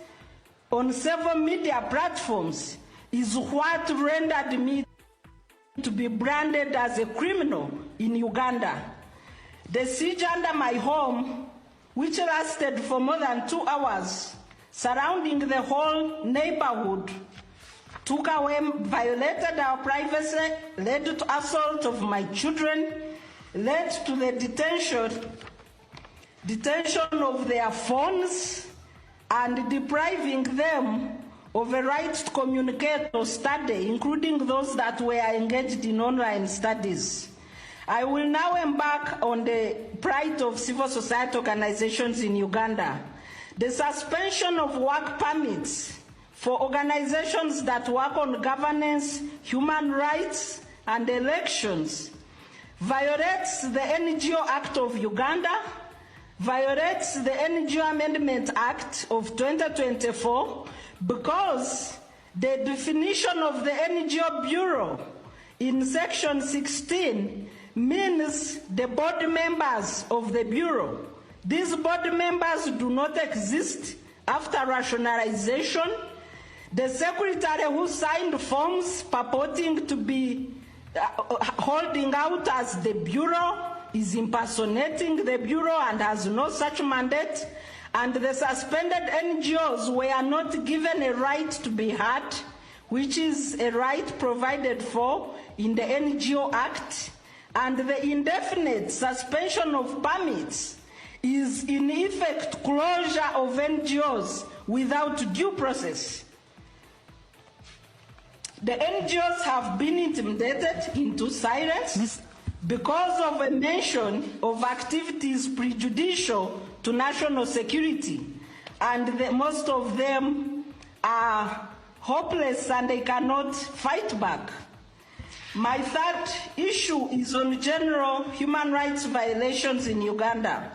on several media platforms is what rendered me to be branded as a criminal in Uganda. The siege under my home, which lasted for more than 2 hours, surrounding the whole neighborhood, took away, violated our privacy, led to assault of my children, led to the detention of their phones, and depriving them of a right to communicate or study, including those that were engaged in online studies. I will now embark on the plight of civil society organizations in Uganda. The suspension of work permits for organizations that work on governance, human rights, and elections violates the NGO Act of Uganda, violates the NGO Amendment Act of 2024, because the definition of the NGO Bureau in section 16 means the board members of the Bureau. These board members do not exist after rationalization. The secretary who signed forms purporting to be holding out as the Bureau is impersonating the Bureau and has no such mandate. And the suspended NGOs were not given a right to be heard, which is a right provided for in the NGO Act. And the indefinite suspension of permits is in effect closure of NGOs without due process. The NGOs have been intimidated into silence because of a mention of activities prejudicial to national security, and most of them are hopeless and they cannot fight back. My third issue is on general human rights violations in Uganda.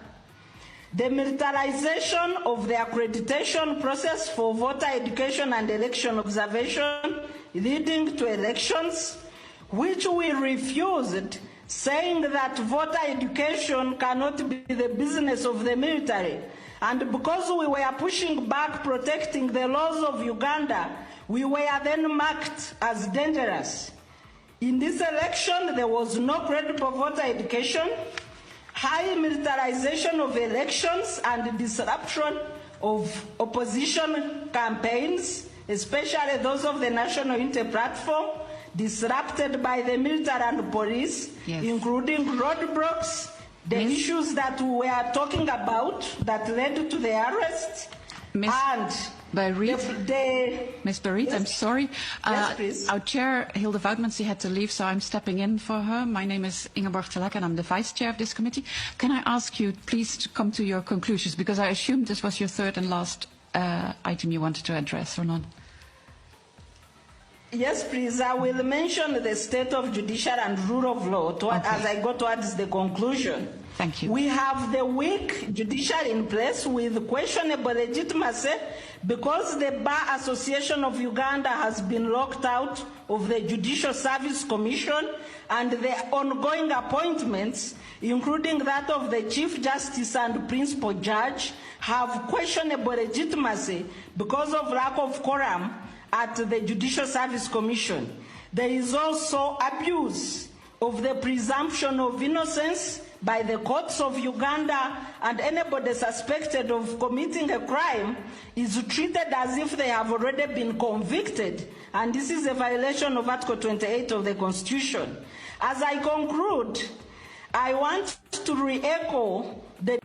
The militarization of the accreditation process for voter education and election observation leading to elections, which we refused, saying that voter education cannot be the business of the military. And because we were pushing back protecting the laws of Uganda, we were then marked as dangerous. In this election, there was no credible voter education, high militarization of elections, and disruption of opposition campaigns, especially those of the National Unity Platform, disrupted by the military and police, including roadblocks, the issues that we were talking about that led to the arrest, and Ms. Barit, I'm sorry. Yes, please. Our chair, Hilde Woutmans, she had to leave, so I'm stepping in for her. My name is Ingeborg Telek, and I'm the vice chair of this committee. Can I ask you, please, to come to your conclusions, because I assume this was your third and last item you wanted to address, or not? Yes, please. I will mention the state of judiciary and rule of law as I go towards the conclusion. Thank you. We have the weak judiciary in place with questionable legitimacy because the Bar Association of Uganda has been locked out of the Judicial Service Commission, and the ongoing appointments, including that of the Chief Justice and Principal Judge, have questionable legitimacy because of lack of quorum at the Judicial Service Commission. There is also abuse of the presumption of innocence by the courts of Uganda, and anybody suspected of committing a crime is treated as if they have already been convicted, and this is a violation of Article 28 of the Constitution. As I conclude, I want to re-echo the...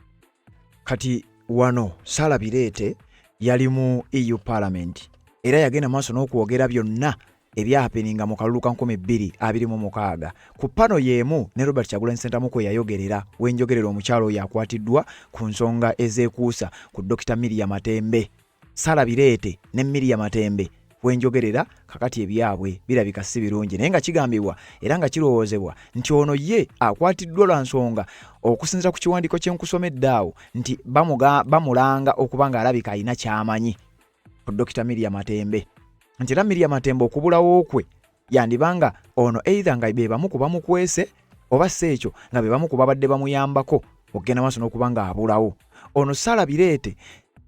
Kati wano Sarah Birete yali mu EU Parliament era yagenda maaso n'okwogera byonna ebyahapeninga mu kalulu ka 2026 ku pano yeemu ne Robert Kyagulanyi Ssentamuko yayogerera wenjogerera omukyalo oyo akwatiddwa ku nsonga ezeekuusa ku Dr. Miriam Matembe. Sarah Birete ne Miriam Matembe wenjogerera kakati ebyabwe birabika si birungi naye nga kigambibwa era nga kirowoozebwa nti ono ye akwatiddwa lwa nsonga okusinziira ku kiwandiiko kye nkusomedde awo nti bamulanga okuba nga alabika alina kyamanyi ku Dr. Miriam Matembe. Nti era Miriam Matembe okubulawo kwe yandibanga ono either nga be bamu kuba mukwese oba sekyo nga be bamu kuba badde bamuyambako okugenda maaso n'okuba nga abulawo. Ono Sarah Birete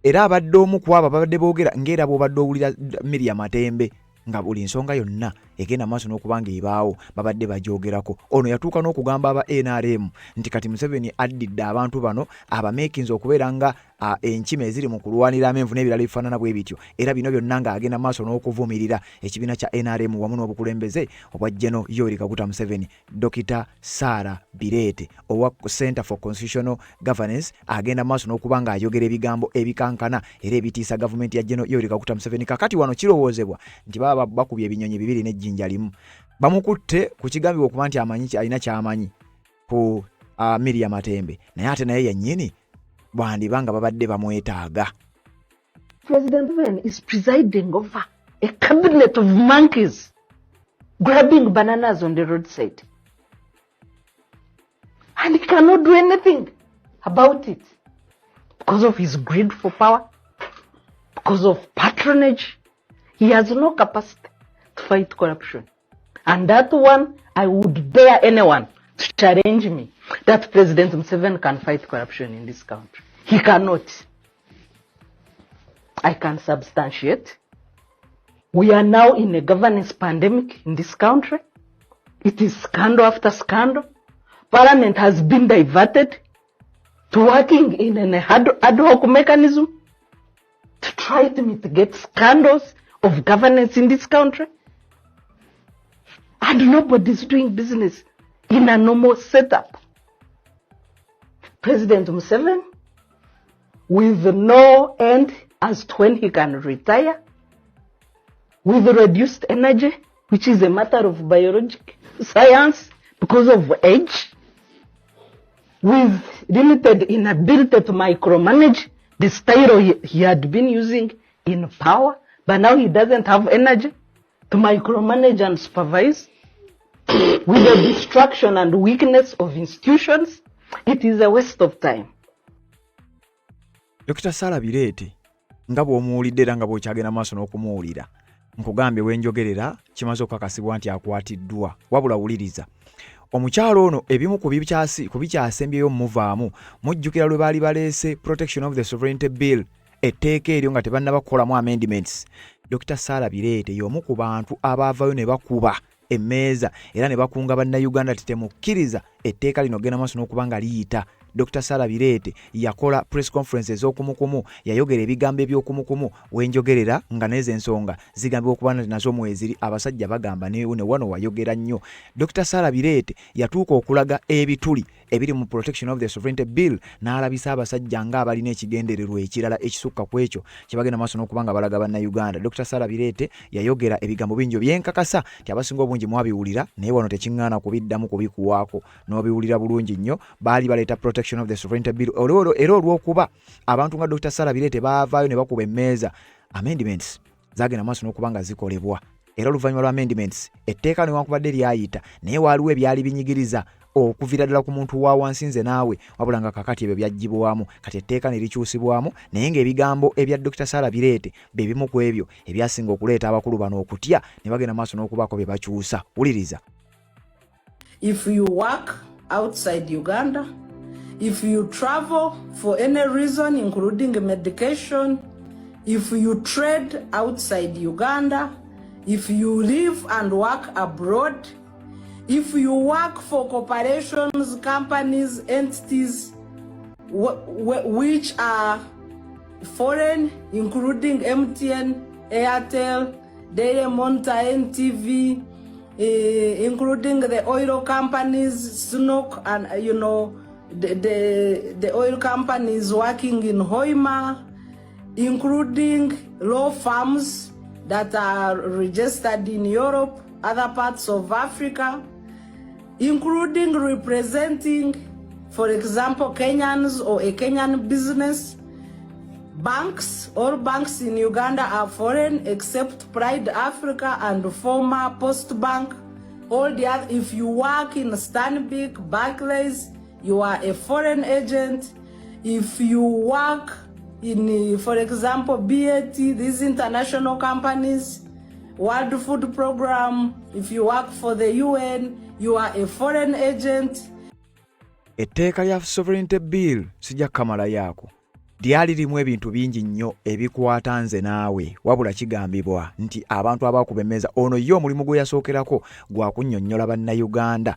era abadde omu ku abo babadde boogera ng'era bw'obadde owulira Miriam Matembe nga buli nsonga yonna egenda maaso n'okuba nga ebaawo babadde bagyogerako. Ono yatuuka n'okugamba aba NRM nti kati Museveni addidde abantu bano abameekinze okubeera nga enkima eziri mu kulwanira amenvu n'ebirala ebifaanana bwe bityo, era bino byonna nga agenda maaso n'okuvumirira ekibiina kya NRM wamu n'obukulembeze obwa General Yoweri Kaguta Museveni. Dr. Sarah Birete owa Center for Constitutional Governance agenda maaso n'okuba nga ayogera ebigambo ebikankana era ebitiisa gavumenti ya General Yoweri Kaguta Museveni. Kakati wano kirowoozebwa nti baba bakubye ebinyonyi bibiri n'ejjinja limu. Bamukutte ku kigambibwa okuba nti amanyi alina kyamanyi ku Miriam Matembe naye ate naye yennyini bwandibanga babadde bamwetaaga. President Museveni is presiding over a cabinet of monkeys grabbing bananas on the roadside. And he cannot do anything about it because of his greed for power, because of patronage. He has no capacity to fight corruption. And that one, I would dare anyone to challenge me that President Museveni can fight corruption in this country. He cannot. I can substantiate. We are now in a governance pandemic in this country. It is scandal after scandal. Parliament has been diverted to working in an ad hoc mechanism to try to mitigate scandals of governance in this country. And nobody's doing business in a normal setup. President Museveni, with no end as to when he can retire, with reduced energy, which is a matter of biological science because of age, with limited inability to micromanage the style he had been using in power, but now he doesn't have energy to micromanage and supervise, with the destruction and weakness of institutions. It is a waste of time. Dr. Sarah Birete nga bw'omuwulidde era nga bw'okyagenda maaso n'okumuwulira nkugambye wenjogerera kimaze okukakasibwa nti akwatiddwa. Wabula wuliriza omukyalo ono ebimu ku bikyasembyeyo muvaamu mujjukira lwe baali baleese Protection of the Sovereignty Bill, etteeka eryo nga tebannabakolamu amendments. Dr. Sarah Birete y'omu ku bantu abaavayo ne bakuba emmeeza era ne bakunga bannayuganda tetemukkiriza etteeka lino genda maaso n'okuba nga liyita. Dr. Sarah Birete yakola press conference ez'okumukumu, yayogera ebigambo eby'okumukumu wenjogerera nga n'ezo ensonga zigambibwa okuba nazo mweziri abasajja bagamba ne wano wayogera nnyo. Dr. Sarah Birete yatuuka okulaga ebituli ebiri mu Protection of the Sovereignty Bill n'alabisa abasajja nga abalina ekigendererwa ekirala ekisukka ku ekyo kye bagenda maaso n'okuba nga balaga bannayuganda. Dr. Sarah Birete yayogera ebigambo bingi byenkakasa nti abasinga obungi mwabiwulira naye wano tekiŋŋaana kubiddamu kubikuwaako n'obiwulira bulungi nnyo. Baali baleeta Protection of the Sovereignty Bill era olw'okuba abantu nga Dr. Sarah Birete baavaayo ne bakuba emmeeza, amendments zagenda maaso n'okuba nga zikolebwa era oluvannyuma lwa amendments etteeka newankubadde lyayita naye waaliwo ebyali binyigiriza okuvira ddala ku muntu wa wansi nze naawe wabula nga kakati ebyo byaggyibwamu kati etteeka ne likyusibwamu naye ng'ebigambo ebya Dr. Sarah Bireete bye bimu ku ebyo ebyasinga okuleeta abakulu bano okutya ne bagenda maaso n'okubaako bye bakyusa. Wuliriza. If you work outside Uganda, if you travel for any reason, including medication, if you trade outside Uganda, if you live and work abroad, if you work for corporations, companies, entities which are foreign, including MTN, Airtel, Daily Monitor, NTV, including the oil companies, SNOC, and the oil companies working in Hoima, including law firms that are registered in Europe, other parts of Africa, including representing, for example, Kenyans or a Kenyan business. Banks, all banks in Uganda are foreign except Pride Africa and former Post Bank. All the other, if you work in Stanbic, Barclays, you are a foreign agent. If you work in, for example, BAT, these international companies, World Food Program, if you work for the UN, you are a foreign agent. Etteeka lya Sovereignty Bill sijja kamala yaako lyali limu ebintu bingi nnyo ebikwata nze naawe wabula kigambibwa nti abantu abakuba emmeza ono ye omulimu gwe yasookerako gwa kunnyonnyola bannayuganda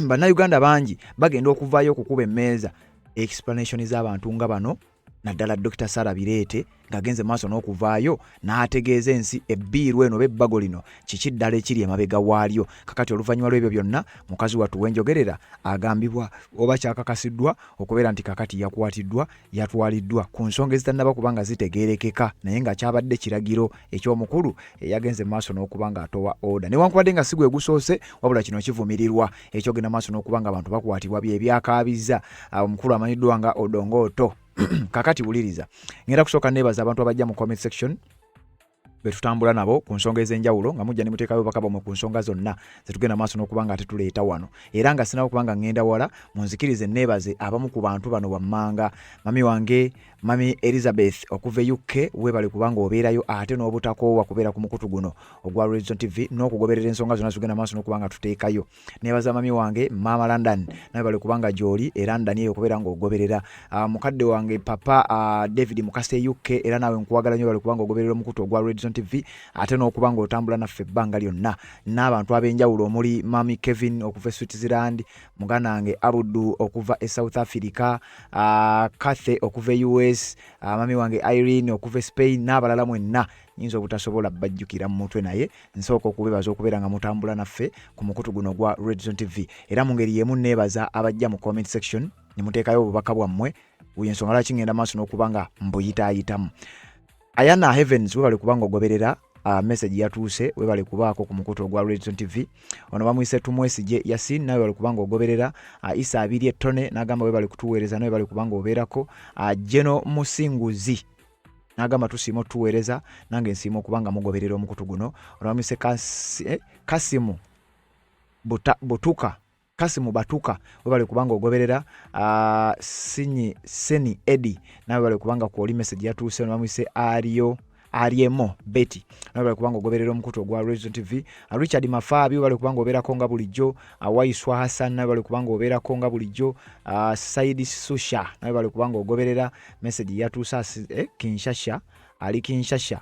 bannayuganda bangi bagenda okuvaayo okukuba emmeeza explanation z'abantu nga bano naddala Dr. Sarah Bireete ng'agenze maaso n'okuvaayo n'ategeeza ensi ebbiiru eno b'ebbago lino kiki ddala ekiri emabega waalyo. Kakati oluvannyuma lw'ebyo byonna mukazi wattu wenjogerera agambibwa oba kyakakasiddwa okubeera nti kakati yakwatiddwa yatwaliddwa ku nsonga ezitannaba kuba nga zitegeerekeka naye nga kyabadde kiragiro eky'omukulu eyagenze maaso n'okuba nga atowa order newankubadde nga si gwe gusoose wabula kino kivumirirwa ekyogenda maaso n'okuba nga abantu bakwatibwa bye byakaabizza omukulu amanyiddwa nga Odongoto. Kakati wuliriza ngenda kusooka neebaza abantu abajja mu comment section betutambula nabo ku nsonga ez'enjawulo nga mujja ne muteekayo bakaba mu ku nsonga zonna zetugenda maaso n'okuba nga tetuleeta wano era nga sinaba kuba nga ngenda wala munzikirize neebaze abamu ku bantu bano wammanga mami wange Mami Elizabeth okuva UK webale kubanga obeerayo ate n'obutakoowa kubeera ku mukutu guno ogwa Region TV n'okugoberera ensonga zonna zitugenda maaso n'okuba nga tuteekayo. Neebaza mami wange Mama London naye bale kubanga gy'oli era London eyo okubeera ng'ogoberera mukadde wange Papa David Mukase UK era nawe nkuwagala nnyo bale kubanga ogoberera omukutu ogwa Region TV ate n'okuba ng'otambula naffe ebbanga lyonna n'abantu ab'enjawulo omuli Mami Kevin okuva Switzerland, muganda wange Abudu okuva South Africa, Kathe okuva US, mami wange Irene okuva Spain n'abalala mwenna nyinza obutasobola bajjukira mu mutwe naye nsooka okubebaza okubeera nga mutambula naffe ku mukutu guno gwa Region TV era mu ngeri yemu neebaza abajja mu comment section ne muteekayo obubaka bwammwe ensonga lwaki ngenda maaso n'okuba nga mbuyitaayitamu. Ayana Heavens webale kubanga ogoberera message yatuuse webale kubaako ku mukutu ogwa Region TV ono bamuyise tumwesije Yasin nawe bale kubanga ogoberera Isa abiri ettone n'agamba webale kutuweereza nawe bale kubanga obeerako Jeno Musinguzi n'agamba tusiimo tuweereza nange nsiimo kubanga mugoberera omukutu guno ono bamuyise Kasimu Kasimu Batuka webale kubanga ogoberera Seni Edi nawe bale kubanga kwoli message yatuuse ono bamuyise Ariemo Betty nawe bale kubanga ogoberera omukutu ogwa Region TV. Richard Mafabi bale kubanga obeerako nga bulijjo Waiswa Hassan nawe bale kubanga obeerako nga bulijjo Saidi Susha nawe bale kubanga ogoberera message yatuusa Kinshasha ali Kinshasha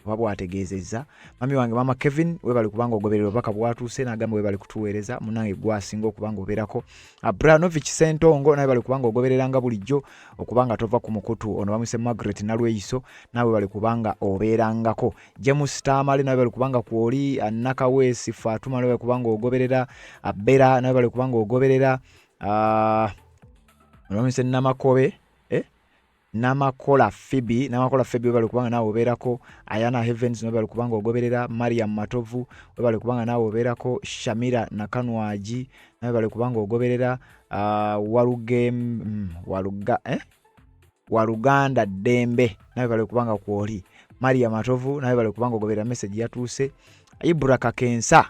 bwategeezezza. Mami wange Mama Kevin webale kubanga ogoberera obubaka bwatuuse n'agamba webale kutuweereza munange gwasinga okubanga obeerako. Abranovich Sentongo nawe bale kubanga ogoberera nga bulijjo okubanga tova ku mukutu ono bamwise Margaret Nalweyiso nawe bale kubanga obeerangako. James Tamale nawe bale kubanga kwoli Nakawesi Fatuma nawe bale kubanga ogoberera Bera nawe bale kubanga ogoberera bamwise Namakobe Namakola Phoebe webale kubanga nawe obeerako. Ayana Heavens webale kubanga ogoberera. Mariam Matovu webale kubanga nawe obeerako. Shamira Nakanwaji nawe bale kubanga ogoberera. Waluganda Dembe nawe bale kubanga kwoli. Mariam Matovu nawe bale kubanga ogoberera message yatuuse. Ibra Kakensa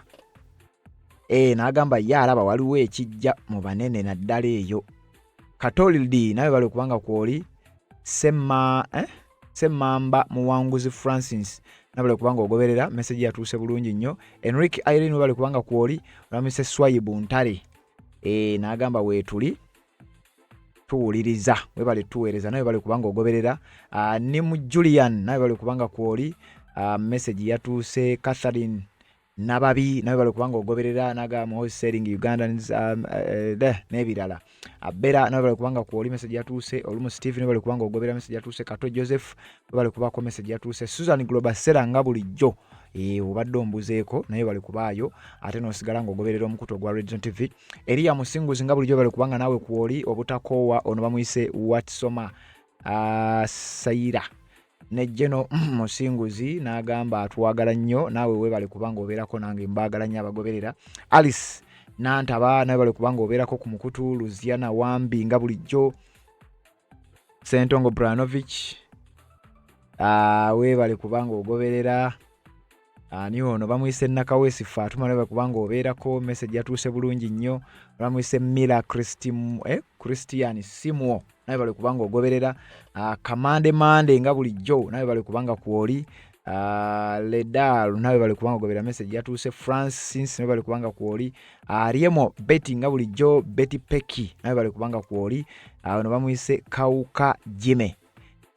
n'agamba ye alaba waliwo ekijja mu banene naddala eyo. Katolidi nawe bali kubanga kwoli Semmamba Muwanguzi Francis nawe bali kubanga ogoberera message yatuuse bulungi nnyo. Enrique Irene bali kubanga kwoli olamise Swayibu Ntale n'agamba weetuli tuwuliriza we bali tuweereza nawe bali kubanga ogoberera. Ne mu Julian nawe bali kubanga kwoli message yatuuse. Catherine Nababi nawe bali kubanga ogoberera naga mu selling Ugandans n'ebirala. Abera nawe bali kubanga kwoli message yatuuse. Olumu Steve nawe bali kubanga ogoberera message yatuuse. Kato Joseph bali kubako message yatuuse. Susan Global Sera nga bulijjo obadde ombuzeeko naye bali kubaayo ate n'osigala ng'ogoberera omukuto gwa Redzone TV. Elia Musinguzi nga bulijjo bali kubanga naawe kwoli obutakoowa ono bamuyise Watsoma Saira ne Jeno Musinguzi n'agamba atwagala nnyo naawe webale kubanga obeerako nange mbaagala nnyo abagoberera. Alice Nantaba nawe bali kubanga obeerako ku mukutu. Luziana Wambi nga bulijjo. Sentongo Branovic webale kubanga ogoberera. Ani ono bamuyise Nakawesi Fatuma nawe kubanga obeerako message yatuuse bulungi nnyo. Bamuyise Mila Christian Simuo nawe bali kubanga ogoberera. Kamande Mande nga bulijjo nawe bali kubanga kwoli. Ledal nawe bali kubanga ogoberera message yatuuse. Francis nawe bali kubanga kwoli. Ariemo Betty nga bulijjo. Betty Peki nawe bali kubanga kwoli. Ono bamuyise Kauka Jime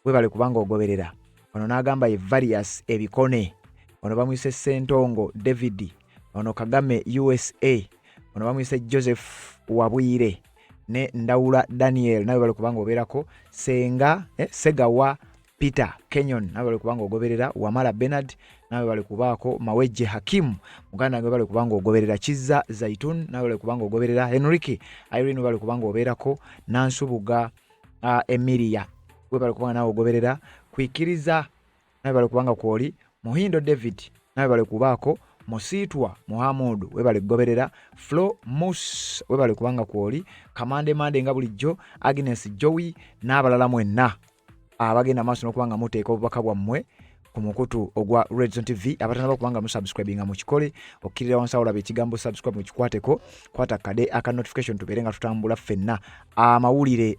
we bali kubanga ogoberera. Ono n'agamba Various Ebikone. Ono bamuyise Sentongo David. Ono Kagame USA. Ono bamuyise Joseph Wabwire ne Ndawula Daniel nawe bali kubanga obeerako. Segawa Peter Kenyon nawe bali kubanga ogoberera. Wamala Bernard nawe bali kubaako. Maweje Hakim muganda nawe bali kubanga ogoberera. Kiza Zaitun nawe bali kubanga ogoberera. Henrique Irene bali kubanga obeerako. Nansubuga Emilia we bali kubanga nawe ogoberera. Kwikiriza nawe bali kubanga kwoli. Muhindo David nawe bali kubaako. Musitwa Muhammad we bali goberera. Flo Mus we bali kubanga kwoli. Kamande Mande nga bulijjo. Agnes Joey n'abalala mwenna abagenda maaso n'okubanga muteeka obubaka bwammwe ku mukutu ogwa Redzone TV. Abatanaba kubanga musubscribinga mu kikole okkirira wansi awo olaba ekigambo subscribe mu kikwateko. Kwata kade aka notification tubeere nga tutambula ffenna. Amawulire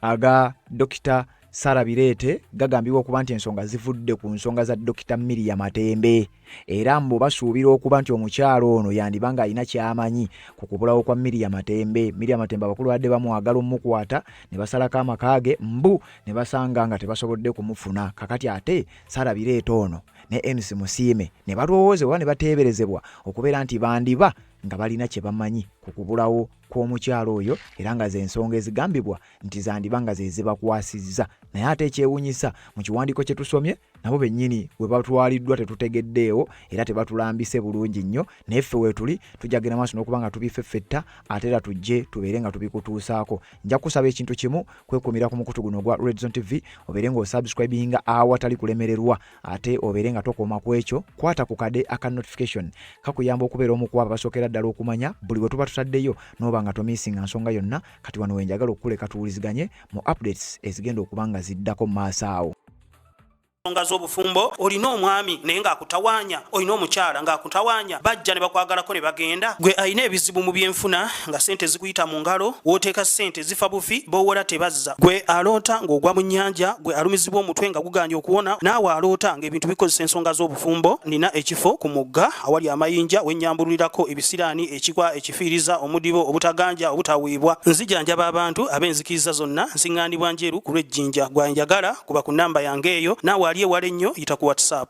aga Dr. Sarah Birete gagambibwa okuba nti ensonga zivudde ku nsonga za Dr. Miriam Matembe era mbo basuubira okuba nti omukyalo ono yandibanga alina kyamanyi ku kubulawo kwa Miriam Matembe. Miriam Matembe abakulu badde bamwagala omukwata ne basalako amakaage mbu ne basanga nga tebasobodde kumufuna. Kakati ate Sarah Birete ono ne NC Musiime ne balowooza ne bateeberezebwa okubeera nti bandiba nga balina kye bamanyi ku kubulawo kw'omukyalo oyo era nga z'ensonga ezigambibwa nti zandibanga ze zibakwasizza. Naye ate ekyewuunyisa mu kiwandiiko kye tusomye nabo bennyini we batwaliddwa tetutegeddeewo era tebatulambise bulungi nnyo. Naye ffe weetuli tujja genda maaso n'okuba nga tubifeffetta ate era tujje tubeere nga tubikutuusaako. Nja kusaba ekintu kimu kwekumira ku mukutu guno gwa Redzone TV obeere ng'osubscribinga awatali kulemererwa ate obeere nga tokoma ku ekyo. Kwata ku kade aka notification kakuyamba okubeera omu ku abo abasookera ddala okumanya buli we tuba tutaddeyo n'oba nga tomisinga nsonga yonna. Kati wano wenjagala okukuleka tuwuliziganye mu updates ezigenda okuba nga ziddako mu maaso awo. Ensonga z'obufumbo olina omwami naye ng'akutawaanya, olina omukyala ng'akutawaanya, bajja ne bakwagalako ne bagenda. Gwe alina ebizibu mu byenfuna nga ssente zikuyita mu ngalo, w'oteeka ssente zifa bufi b'owola tebazza. Gwe aloota ng'ogwa mu nnyanja, gwe alumizibwa omutwe nga guganja okuwona, naawe aloota ng'ebintu bikozesa ensonga z'obufumbo. Nina ekifo ku mugga awali amayinja we nnyambulirako ebisiraani, ekikwa, ekifiiriza, omudibo, obutaganja, obutaweebwa. Nzijanjaba abantu ab'enzikiriza zonna, nsiŋŋaanibwa njeru ku lw'ejjinja. Gwanjagala kuba ku nnamba yange eyo, naawe ali ewala ennyo yita ku WhatsApp.